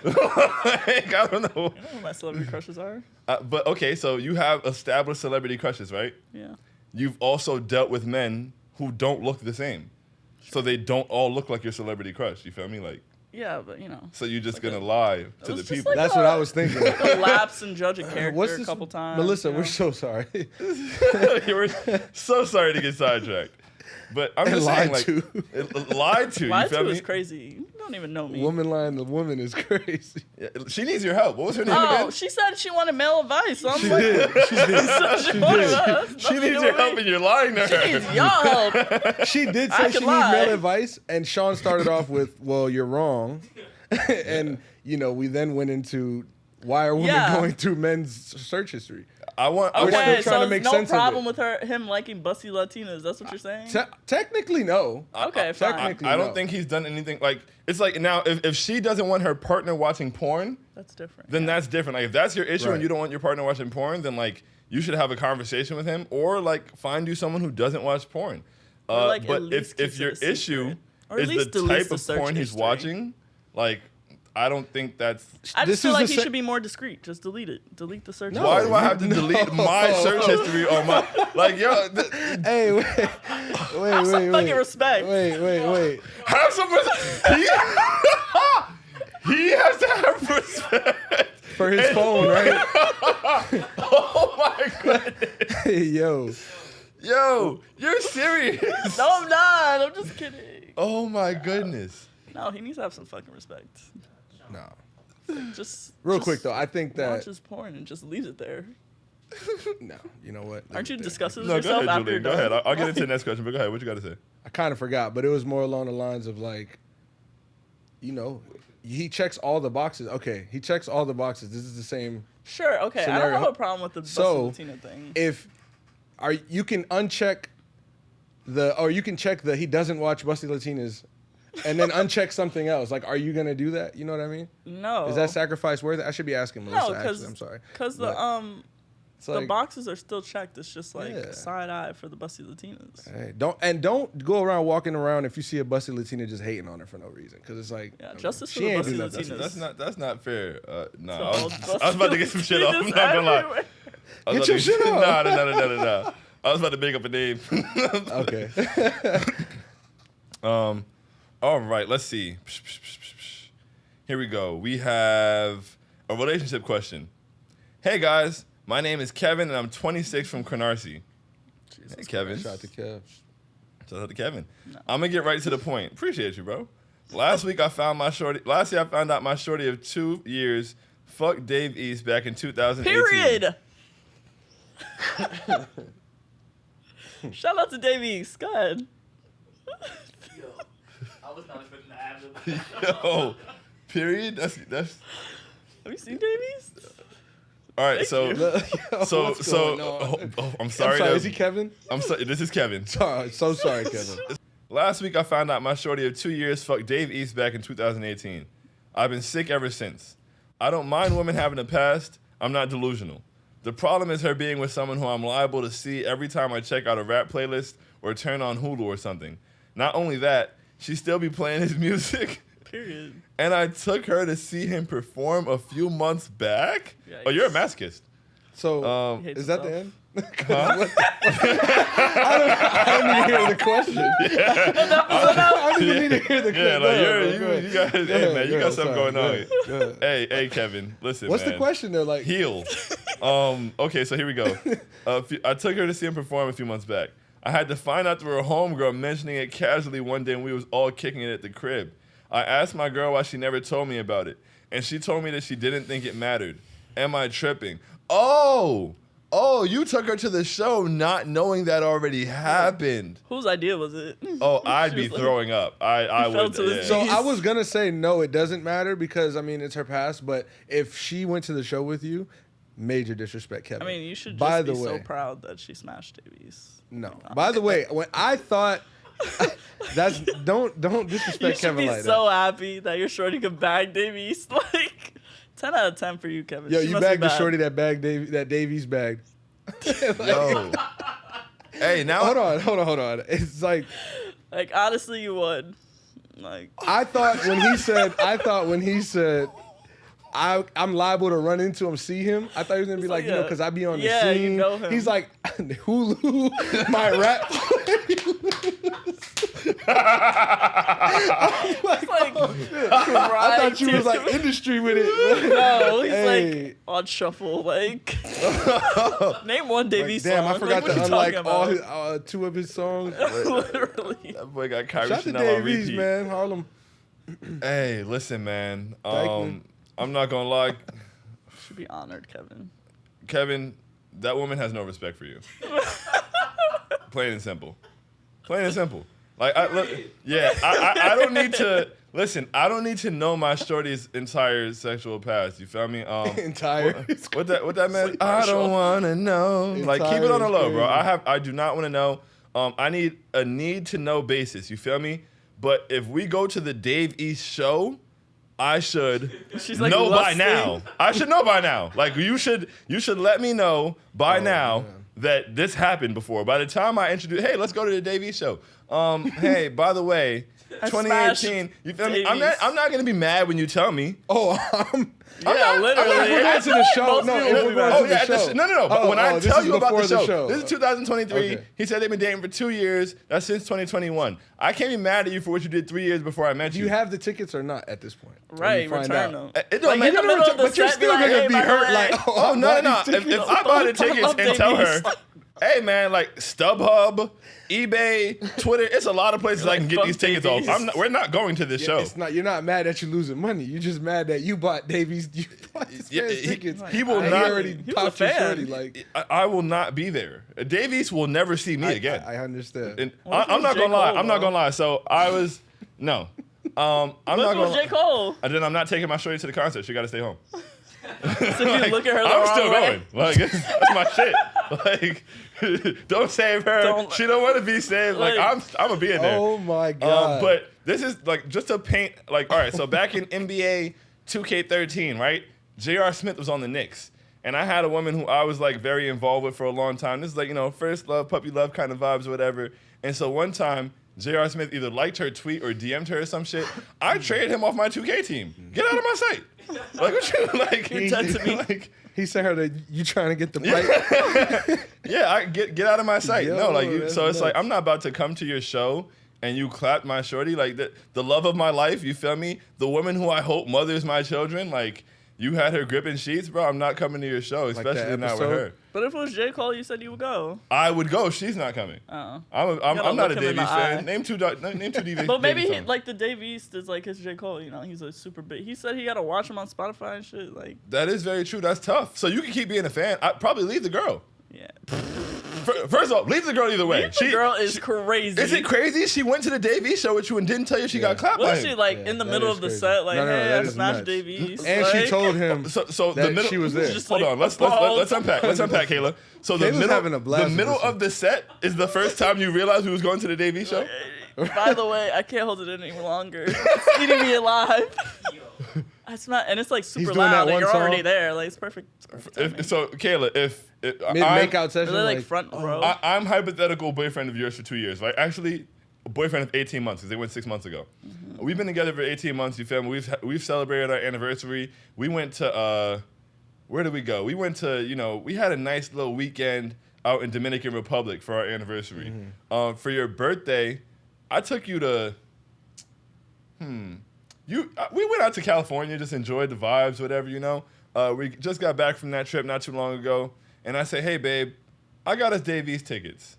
Like, I don't know. You know who my celebrity crushes are? But okay, so you have established celebrity crushes, right? Yeah. You've also dealt with men who don't look the same. So they don't all look like your celebrity crush. You feel me? Like, Yeah, but you know. so you're just Like gonna a- lie to was the just people. like That's what I was thinking. Lapse and judge a character a couple times. Melissa, you know? we're so sorry. You were so sorry to get sidetracked. But I'm And just saying, lied like, to. lied to. Lied You feel to me? is crazy. You don't even know me. Woman lying to woman is crazy. Yeah, she needs your help. What was her name Oh, again? she said she wanted male advice. So I'm She like, did. She did. she wanted us. She needs your help, and you're lying to She her. needs your help. She did I say could she needs lie. male advice, and Sean started off with, "Well, you're wrong," and we then went into why are women Yeah. going through men's search history. I want. We're still Okay, trying so to make there's no sense of problem it. with him liking busty Latinas. That's what you're saying? Technically, no. Okay, fine. technically- I don't no. think he's done anything. Like, it's like now, if she doesn't want her partner watching porn, That's different. then that's different. Like, if that's your issue Right. and you don't want your partner watching porn, then like you should have a conversation with him, or like find you someone who doesn't watch porn. Or, like, But at least if keeps your it a secret. issue Or at is the least delete type the of search porn he's history. watching, like, I don't think that's. I This just feel is like the he sa- should be more discreet. Just delete it. Delete the search. No. Why history. do I have to delete my search history on my like yo? Hey, wait, Have some fucking respect. wait. Have some he has to have respect For his phone, right? oh my goodness. Hey, yo. Yo, you're serious. No, I'm not. I'm just kidding. Oh my goodness. No, he needs to have some fucking respect. No. Just Real just quick though, I think that watches porn and just leaves it there. no. You know what? Aren't you discussing with No, go yourself ahead, after you're Julian. Go done? ahead. I'll get into the next question, but go ahead. What you got to say? I kind of forgot, but it was more along the lines of like, he checks all the boxes. Okay, he checks all the boxes. This is the same. Sure. Okay. I Scenario. don't have a problem with the busty So, Latina thing. If you can uncheck you can check the he doesn't watch Busty Latinas, and then uncheck something else. Like, are you gonna do that? You know what I mean? No. Is that sacrifice worth it? I should be asking Melissa. No, Actually, I'm sorry. Because But it's the like, boxes are still checked. It's just like Yeah. side eye for the busty Latinas. Hey, don't go around walking around if you see a Busty Latina just hating on her for no reason. Because it's like, Yeah, justice for she the ain't busty do nothing. Latinas. That's not fair. No, So I was about to get some shit off. I'm Latinas not gonna lie. everywhere. I was Get about your to- shit off. No. I was about to make up a name. Okay. All right, let's see. Here we go. We have a relationship question. Hey guys, my name is Kevin and I'm 26 from Canarsie. Hey Kevin. Shout out to Kev. Shout out to Kevin. I'm gonna get right to the point. Appreciate you, bro. Last year I found out my shorty of 2 years fucked Dave East back in 2018. Period. Shout out to Davies. Go ahead. Yo, I was not expecting to add that. Yo, period. That's Have you seen Davies? all right. So you. so What's so going on? I'm sorry. Is he Kevin? This is Kevin. Sorry, so sorry, Kevin. Last week I found out my shorty of 2 years fucked Dave East back in 2018. I've been sick ever since. I don't mind women having a past. I'm not delusional. The problem is her being with someone who I'm liable to see every time I check out a rap playlist or turn on Hulu or something. Not only that, she still be playing his music. Period. And I took her to see him perform a few months back. Yikes. Oh, you're a masochist. So He hates is that the himself. end? I didn't even hear the question. I didn't even need to hear the question. Yeah, like you got, hey man, you got something going on. Go ahead. Hey, Kevin, listen, What's man. the question though? Like, Heal. Okay, so here we go. I took her to see him perform a few months back. I had to find out through her homegirl mentioning it casually one day when we was all kicking it at the crib. I asked my girl why she never told me about it, and she told me that she didn't think it mattered. Am I tripping? Oh, you took her to the show not knowing that already happened. Whose idea was it? Oh, I'd She be was like- throwing up. I fell would. to his Yeah. so knees. I was gonna say no, it doesn't matter because I mean it's her past. But if she went to the show with you, major disrespect, Kevin. I mean, you should By just the be so way, proud that she smashed Davies. no. By the way, when I thought that's don't You disrespect should Kevin be like so happy that your shorty could bag Davies. Like, 10 out of 10 for you, Kevin. that. Yo, She you must be bagged the bad. shorty that Davies bagged. Yo. Hey, now Hold on. It's like Like, honestly, you would. Like, I thought when he said I'm liable to run into him, see him. I thought he was gonna be like, like, because I be on the yeah, you scene. know him. He's like Hulu, my rap. I thought you was like industry with it. No, he's Hey. like on shuffle. Like, name one Dave East Damn, song. I forgot like, to what you unlike talking all about? his 2 of his songs. Literally. That boy got Kyrie Shout to Chanel on Dave East, repeat. man. Harlem. Hey, listen, man. Dykeman. I'm not gonna lie, Should be honored, Kevin. Kevin. That woman has no respect for you. Plain and simple. Plain and simple. Like, I don't need to listen. I don't need to know my shorty's entire sexual past. You feel me? Entire. What that meant? Sleep I partial. don't wanna know. Like, keep it on the Entire low, is bro. crazy. I do not want to know. I need a need to know basis. You feel me? But if we go to the Dave East show, I should She's like, know by lusting. now. I should know by now. Like, you should let me know by now man. that this happened before. By the time I introduce, hey, let's go to the Dave East show. Hey, by the way, I 2018. You feel me? I'm Davies. not gonna be mad when you tell me. Oh, Yeah, literally. we're going to the show. Most No, people if would we're be going mad. to the at show. no. But when I this tell is you about before the show, this is Okay. 2023. Okay. He said they've been dating for 2 years. That's since 2021. I can't be mad at you for what you did 3 years before I met Do you. you have the tickets or not at this point? When Right, you find return out? them. It don't Like, in matter. the middle of the But you're set, still be like, gonna hey, be by the hurt. way, Like, Oh, I no. bought these If tickets. I buy the Don't tickets love and tell her, Davies. hey, man, like StubHub, eBay, Twitter, it's a lot of places I can get fuck these tickets off. Davies. We're not going to this show. It's not. You're not mad that you're losing money. You're just mad that you bought Davies. You bought this Yeah, man's he- tickets. he will and not- He already He was a popped your fan. shorty. Like I will not be there. Davies will never see me again. I understand. And What if it I'm was not J. gonna lie. Cole, I'm not though? gonna lie. So I was no. I'm What not if it was gonna. J. Cole? And then I'm not taking my shorty to the concert. She got to stay home. So if you look at her the I'm wrong still way, going. Like that's my shit. Like don't save her. Don't- She don't want to be saved. Like Like- I'm gonna be in there. Oh my god! But this is like just to paint. Like all right. So back in NBA 2K13, right? J.R. Smith was on the Knicks. And I had a woman who I was like very involved with for a long time. This is like, first love, puppy love kind of vibes or whatever. And so one time, J.R. Smith either liked her tweet or DM'd her or some shit. I traded him off my 2K team. Get out of my sight. Like, what you, like, You're dead to me. like, he sent her that you trying to get the right. yeah, I get out of my sight. Yo, No, like, that's so it's like, nuts. I'm not about to come to your show and you clap my shorty. Like, the love of my life, you feel me? The woman who I hope mothers my children, like, you had her gripping sheets, bro. I'm not coming to your show, that especially not with episode? her. But if it was J. Cole, you said you would go. I would go. She's not coming. Oh. I'm gotta not a look him in Davies the fan. eye. Name two Davies. But maybe Davies he, songs. like the Dave East is like his J. Cole, he's a super big. He said he got to watch him on Spotify and shit. Like, That is very true. That's tough. So you can keep being a fan. I'd probably leave the girl. yeah. First off, leave the girl either way. The girl is crazy. Is it crazy? She went to the Davies show with you and didn't tell you she got clapped by Was him. she like Yeah, in the that middle is of the crazy. set? Like, No, hey, that I is smashed nuts. Dave East. And she like, told him So the that middle. she was there. Just Hold like, on. Let's appalled. unpack. Let's unpack, Kayla. So the Kayla's middle, having a blast the with middle this of the set is the first time you realized we was going to the Davies show. By the way, I can't hold it in any longer. It's eating me alive. That's not, and it's like super doing loud. that Like, one you're already song. there. Like it's perfect. It's perfect timing. So Kayla, if mid I'm- makeout session. Really like front row. I'm hypothetical boyfriend of yours for 2 years, right? Actually, a boyfriend of 18 months because they went 6 months ago. Mm-hmm. We've been together for 18 months. You feel me? We've celebrated our anniversary. We went to where did we go? We went to we had a nice little weekend out in Dominican Republic for our anniversary. For your birthday, I took you to. We went out to California, just enjoyed the vibes, whatever, We just got back from that trip not too long ago, and I say, hey, babe, I got us Davies tickets.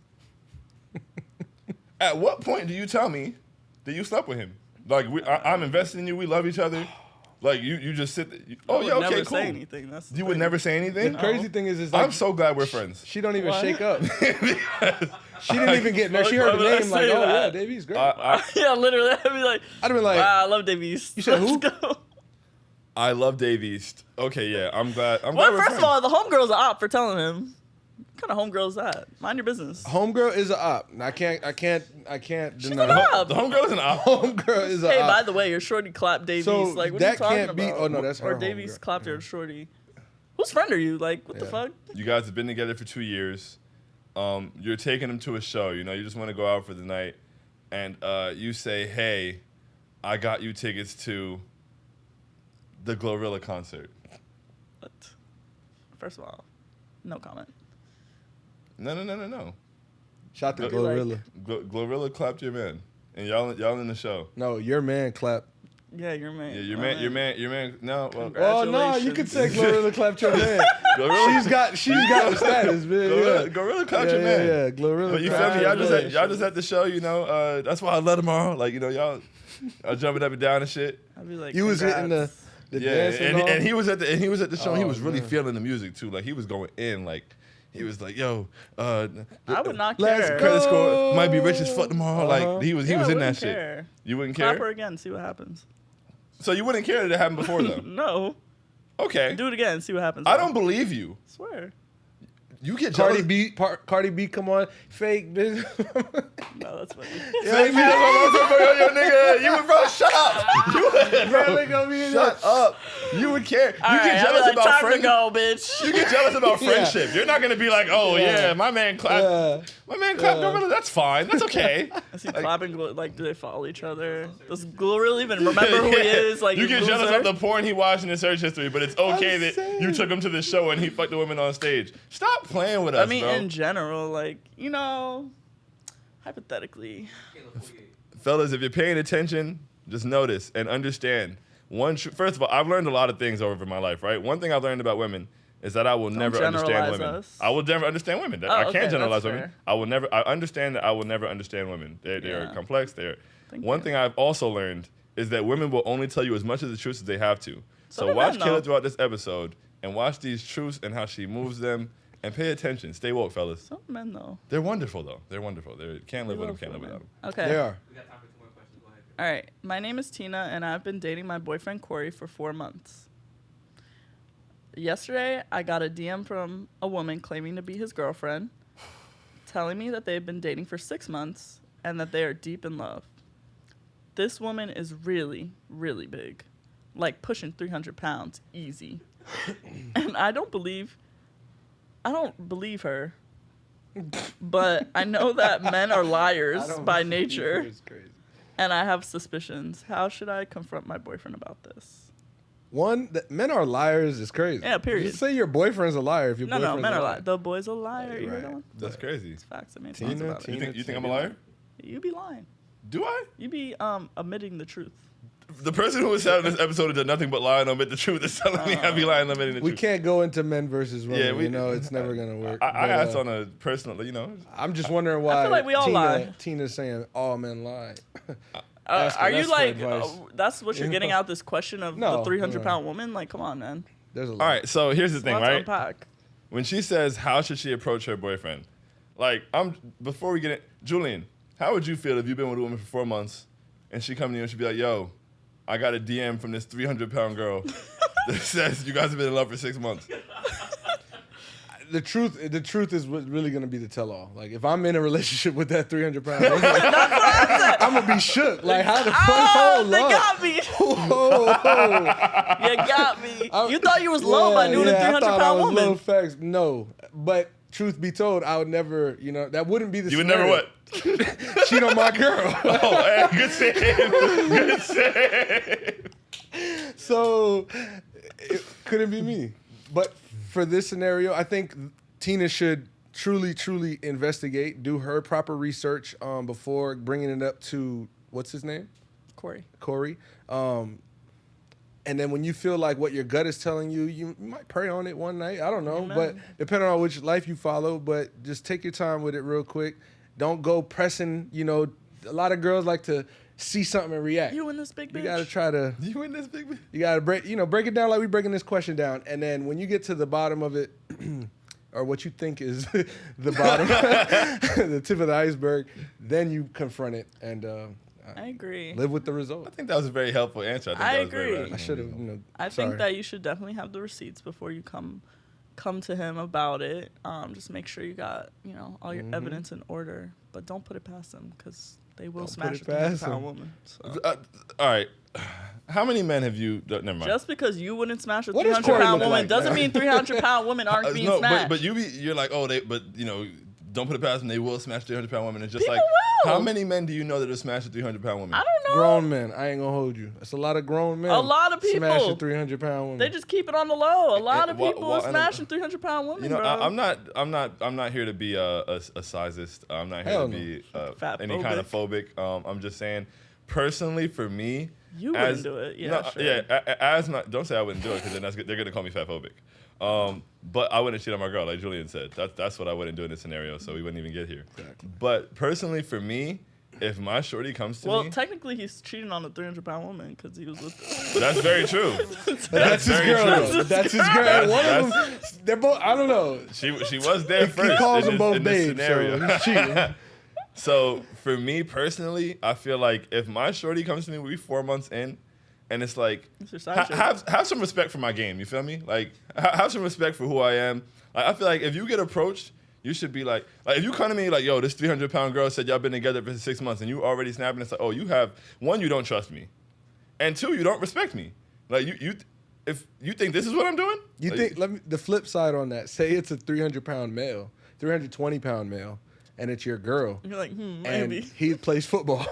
At what point do you tell me that you slept with him? Like, I'm invested in you. We love each other. Like, you just sit there. I would Yeah, okay, never cool. say anything. That's the You would thing. never say anything? The crazy thing is like I'm so glad we're friends. she don't even Why? shake up. She didn't even get nervous. She heard the Why would I name like, say oh that? yeah, Davies great. Yeah, literally. I'd be like, I'd have been like, wow, I love Dave East. You said who? Let's go. I love Dave East. Okay, yeah, I'm glad. Well, we're first friends. of all, the homegirl's an op for telling him. What kind of homegirl is that? Mind your business. homegirl is a op. I can't deny an it. op. The homegirl is an op. Homegirl is a Hey, op. by the way, your shorty clapped Davies. So like, what that are you talking can't be- about? oh, no, that's her Or Davies homegirl. clapped her shorty. Whose friend are you? Like, what the Yeah. fuck? You guys have been together for 2 years. You're taking him to a show. You just want to go out for the night. And you say, hey, I got you tickets to the Glorilla concert. What? First of all, no comment. No. Shout to Maybe like- Glorilla. Glorilla clapped your man. and y'all in the show. No, your man clapped. Yeah, your man. Yeah, your man. No, well, Oh no, you could say Glorilla clapped your man. She's got the status, man. Glorilla clapped your man. Yeah, Glorilla. But you feel me? Y'all just at the show, you know. That's why I love tomorrow. Like, you know, y'all jumping up and down and shit. I'd be like, you was hitting the dance and he was at the show. And he was really feeling the music too. Like he was going in. Like he was like, yo, I would not let's care. go. credit score might be rich as fuck tomorrow. Like he was in that wouldn't shit. care. You wouldn't Clap care. her again, see what happens. So you wouldn't care that it happened before though. No. Okay. Do it again, see what happens. I don't believe you. Swear. You get jealous. Cardi B, come on, fake bitch. No, that's funny. Fake me, yo, nigga. You would, bro, shut up. You would, shut up. You would care. All You right, get jealous I'd be like, about time to friendship. go, bitch. You get jealous about friendship. You're not gonna be like, oh yeah, my man clapped. My man clapped. Glorilla. That's fine. That's okay. Is he clapping? Like, do they follow each other? Does Glorilla even remember who he is? Like, you get jealous of the porn he watched in his search history, but it's okay that you took him to the show and he fucked the women on stage. Stop playing with us, I mean, bro. in general, like, you know, hypothetically. Fellas, if you're paying attention, just notice and understand. First of all, I've learned a lot of things over my life, right? One thing I've learned about women is that I will never understand generalize women. us. I will never understand women. Oh, I okay, can't generalize that's women. fair. I understand that I will never understand women. They are Yeah. complex. One thing I've also learned is that women will only tell you as much of the truth as they have to. So do watch men, Kayla though. throughout this episode and watch these truths and how she moves them and pay attention. Stay woke, fellas. Some men, though. They're wonderful, though. They're wonderful. They can't live with them, love can't live women. without them. Okay. They are. We got time for 2 more questions. Go ahead. All right. My name is Tina, and I've been dating my boyfriend Corey for 4 months. Yesterday, I got a DM from a woman claiming to be his girlfriend, telling me that they've been dating for 6 months and that they are deep in love. This woman is really, really big, like pushing 300 pounds, easy. And I don't believe her. But I know that men are liars by nature. It's crazy. And I have suspicions. How should I confront my boyfriend about this? One, that men are liars is crazy. Yeah, period. Just say your boyfriend's a liar if your No, boyfriend's men a are liar. lying. The boy's a liar. You heard that one? That's crazy. It's facts. I made Tina, songs about Tina. it. You think I'm a liar? You be lying. Do I? You be omitting the truth. The person who was sat in this episode and did nothing but lie and omit the truth is telling me I be lying and omitting the We truth. can't go into men versus women. Yeah, you know, it's never gonna work. I But, asked on a personal, you know. I'm just wondering why. I feel like we all lie. Tina's saying all men lie. Are Asking you us for like, advice. that's what you're You getting know? out this question of No, the 300 no. pound woman? Like, come on, man. There's a lot. All right, so here's the It's a thing, lot to right? unpack. When she says, how should she approach her boyfriend? Like, before we get it, Julian, how would you feel if you've been with a woman for 4 months and she come to you and she'd be like, yo, I got a DM from this 300-pound girl that says you guys have been in love for 6 months. The truth is what's really gonna be the tell-all. Like if I'm in a relationship with that 300-pound woman, I'm gonna be shook. Like how the fuck? Oh, they hold up. got me. Whoa. You got me. You thought you was low by doing a I 300 thought I pound was woman. low facts. No, but truth be told, I would never. You know that wouldn't be the. You would never what? Cheat on my girl. Oh, hey, good save. Good save. So it couldn't be me. But for this scenario, I think Tina should truly investigate, do her proper research before bringing it up to what's his name, Corey. And then when you feel like what your gut is telling you, you might pray on it one night. I don't know, Amen. but depending on which life you follow, but just take your time with it real quick. Don't go pressing. You know, a lot of girls like to see something and react. You and this big bitch. You gotta try to. You in this big? You gotta break it down like we breaking this question down, and then when you get to the bottom of it, or what you think is the bottom, the tip of the iceberg, then you confront it and I agree. live with the result. I think that was a very helpful answer. I that was very agree. rational. I should have. I think that you should definitely have the receipts before you come to him about it. Just make sure you got all your evidence in order, but don't put it past them because they will Don't smash a put it past 300-pound them. woman. So. All right. How many men have you? Never mind. Just because you wouldn't smash a What does 300-pound Corey look woman like? doesn't mean 300-pound women aren't being no, smashed. but you're like, oh, don't put it past them. They will smash 300-pound women. It's just People like, will. how many men do you know that have smashed a 300-pound woman? I don't know. Grown men. I ain't gonna hold you. That's a lot of grown men. A lot of people. Smashing 300-pound women. They just keep it on the low. A lot of people are and smashing 300-pound women, You know, bro. I'm not here to be a sizist. I'm not here Hell to be Fat any kind of phobic. I'm just saying, personally, for me, You wouldn't do it. Yeah, no, sure. As my, don't say I wouldn't do it, because then they're gonna call me fat phobic. But I wouldn't cheat on my girl, like Julian said. That's what I wouldn't do in this scenario, so we wouldn't even get here. Exactly. But personally, for me, if my shorty comes to Well, me, technically, he's cheating on a 300-pound woman because he was with that's very true. That's his very girl. true. Though. That's his girl. That's- One of them, they're both. I don't know. She was there first. He calls in them this- both in this babes, scenario. so he's cheating. So for me personally, I feel like if my shorty comes to me, we 4 months in, and it's like, It's your side chick. have some respect for my game. You feel me? Like have some respect for who I am. Like, I feel like if you get approached, you should be like if you come to me like, yo, this 300-pound girl said y'all been together for 6 months, and you already snapping. It's like, oh, you have one, you don't trust me, and two, you don't respect me. Like if you think this is what I'm doing, You like, think? Let me. The flip side on that. Say it's a 300-pound male, 320-pound male, and it's your girl. You're like, And maybe. he plays football.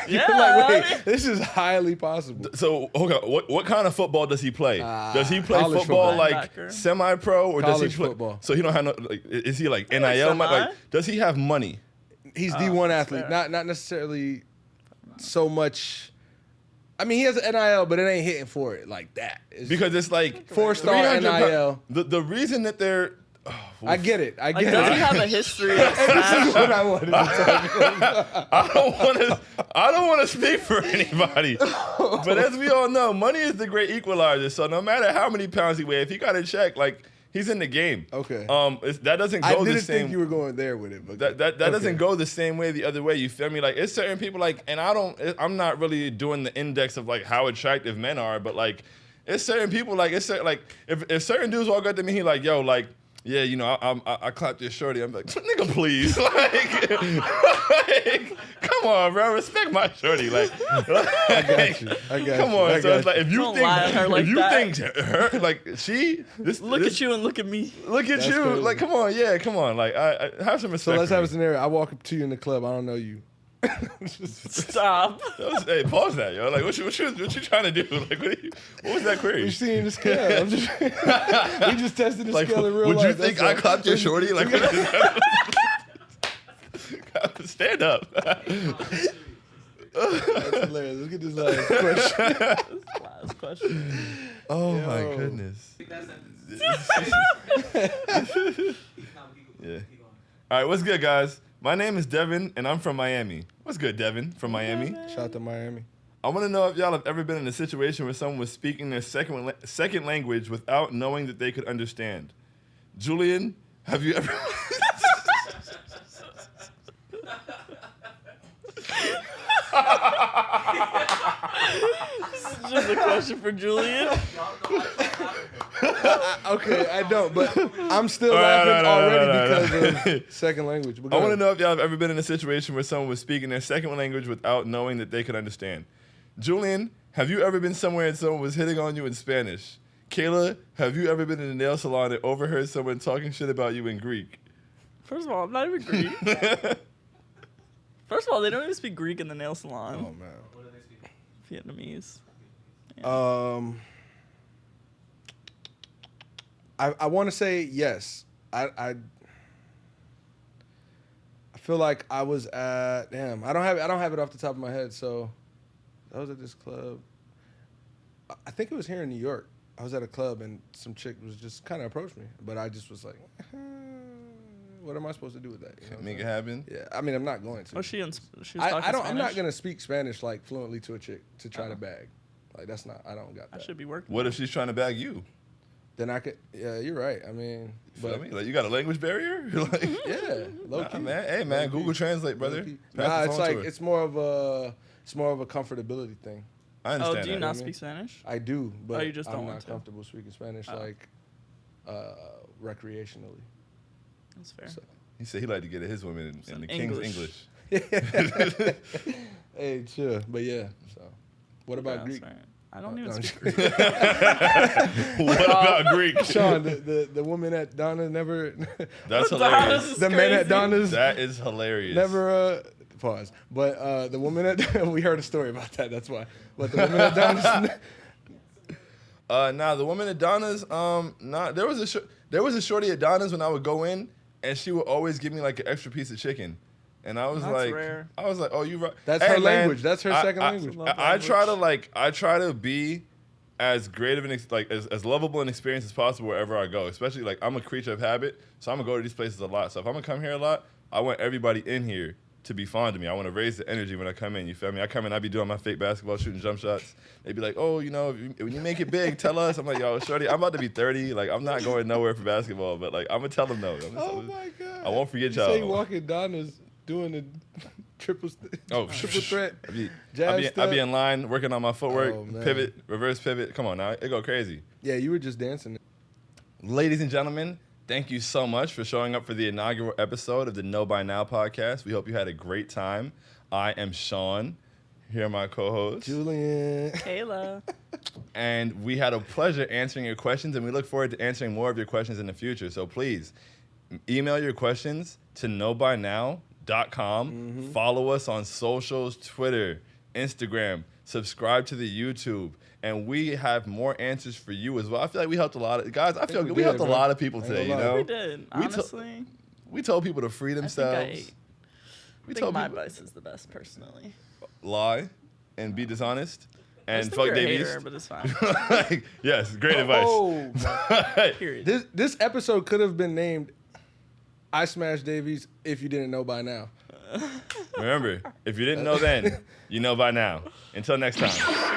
You're Yeah, like, wait, I mean- this is highly possible. So, okay, what kind of football does he play? Does he play college football football. like Linebacker. semi-pro, or does College he play football. So he don't have no. Like, is he like NIL? semi. Like, does he have money? He's D1 that's athlete, fair. not necessarily so much. I mean, he has an NIL, but it ain't hitting for it like that. It's Because it's like 4-star 300 NIL. The reason that they're. I get it. I Like, get does it. he have a history of This is smashing? what I wanted to talk about. I don't want to speak for anybody, but as we all know, money is the great equalizer. So no matter how many pounds he weighs, if he got a check, like he's in the game. Okay. That doesn't go I the didn't same. think you were going there with it, but That doesn't go the same way the other way. You feel me? Like it's certain people like, and I'm not really doing the index of like how attractive men are, but like it's certain people like like if certain dudes walk up to me, he like, yo, like, yeah, you know, I clapped your shorty. I'm like, nigga, please, like, come on, bro, respect my shorty, like, I got you. I got come you. on. I So got it's like if you Don't think lie to her like if you that. think her like Look at you and look at me. look at That's you, crazy. like, come on, yeah, come on, like, I have some respect. So let's for have me. a scenario. I walk up to you in the club. I don't know you. Stop. Hey, pause that, yo. Like, what you trying to do? Like, what was that query? We're seeing the scale. I'm just, we just tested the Like, scale in real would life. you think That's I all. clapped your shorty? Like, what is that? Stand up. That's hilarious. Let's get this last question. Last question. Oh Yo. my goodness. Yeah. All right, what's good, guys? My name is Devin, and I'm from Miami. What's good, Devin? From Miami. Shout out to Miami. I want to know if y'all have ever been in a situation where someone was speaking their second language without knowing that they could understand. Julian, have you ever? Just a question for Julian. Okay, I don't, but I'm still All right, laughing no, already no. because of second language. But I go want to ahead. know if y'all have ever been in a situation where someone was speaking their second language without knowing that they could understand. Julian, have you ever been somewhere and someone was hitting on you in Spanish? Kayla, have you ever been in a nail salon and overheard someone talking shit about you in Greek? First of all, I'm not even Greek. First of all, they don't even speak Greek in the nail Oh salon. man. What do they speak? Vietnamese. I want to say yes. I feel like I was at I don't have it off the top of my head. So I was at this club. I think it was here in New York. I was at a club and some chick was just kind of approached me, but I just was like, what am I supposed to do with that? You know what I'm Make it saying? happen. Yeah, I mean, I'm not going to. Was she was talking I don't. I'm not Spanish? gonna speak Spanish like fluently to a chick to try to bag. Like that's not. I don't got I that. should be working. What if she's trying to bag you? Then I could. Yeah, you're right. I mean, Feel but me? Like, you got a language barrier? Like, yeah, low nah, key. man. Hey, man, Low-key. Google Translate, brother. Low-key. Pass the Nah, it's phone to like her. it's more of a comfortability thing. I understand Oh, do you that. not I mean? speak Spanish? I do, but you just don't I'm want not to? comfortable speaking Spanish Oh. like recreationally. That's fair. So. He said he like to get at his women in Some the king's English. English. Hey, chill. But yeah. So, what about Yeah, Greek? that's fair. I don't even No, I'm speak just- Greek. What about Greek? Sean, the woman at Donna never. That's Donna's hilarious. is the men at crazy. Donna's That is hilarious. never. Pause. But the woman at we heard a story about that. That's why. But the woman at Donna's. Nah, the woman at Donna's, there was a shorty at Donna's when I would go in, and she would always give me like an extra piece of chicken, and I was That's like, rare. oh, you right. That's Hey, her man, language. That's her second language. Love I try to be as great of an as lovable an experience as possible wherever I go. Especially like I'm a creature of habit, so I'm gonna go to these places a lot. So if I'm gonna come here a lot, I want everybody in here to be fond of me. I want to raise the energy when I come in. You feel me? I come in, I be doing my fake basketball, shooting jump shots. They be like, oh, you know, when you make it big, tell us. I'm like, yo, shorty, I'm about to be 30. Like, I'm not going nowhere for basketball, but like, I'm gonna tell them no. Oh my god! I won't forget you y'all. Say you walk in Donna's doing the triple threat. I be jab step. in line working on my footwork, Oh, man. pivot, reverse pivot. Come on now, it go crazy. Yeah, you were just dancing. Ladies and gentlemen, thank you so much for showing up for the inaugural episode of the Know By Now podcast. We hope you had a great time. I am Sean. Here are my co-hosts. Julian. Kayla. And we had a pleasure answering your questions, and we look forward to answering more of your questions in the future. So please, email your questions to knowbynow.com. Follow us on socials, Twitter, Instagram. Subscribe to the YouTube. And we have more answers for you as well. I feel like we helped a lot of guys. I feel like we helped a lot of people today, you gonna lie. know? We did. Honestly, We told people to free I themselves. think I think my advice is the best, personally. Lie and be dishonest I and just fuck think you're a Davies. hater, but it's fine. Like, yes, great advice. Oh, Period. this episode could have been named "I Smashed Davies" if you didn't know by now. Remember, if you didn't know then, you know by now. Until next time.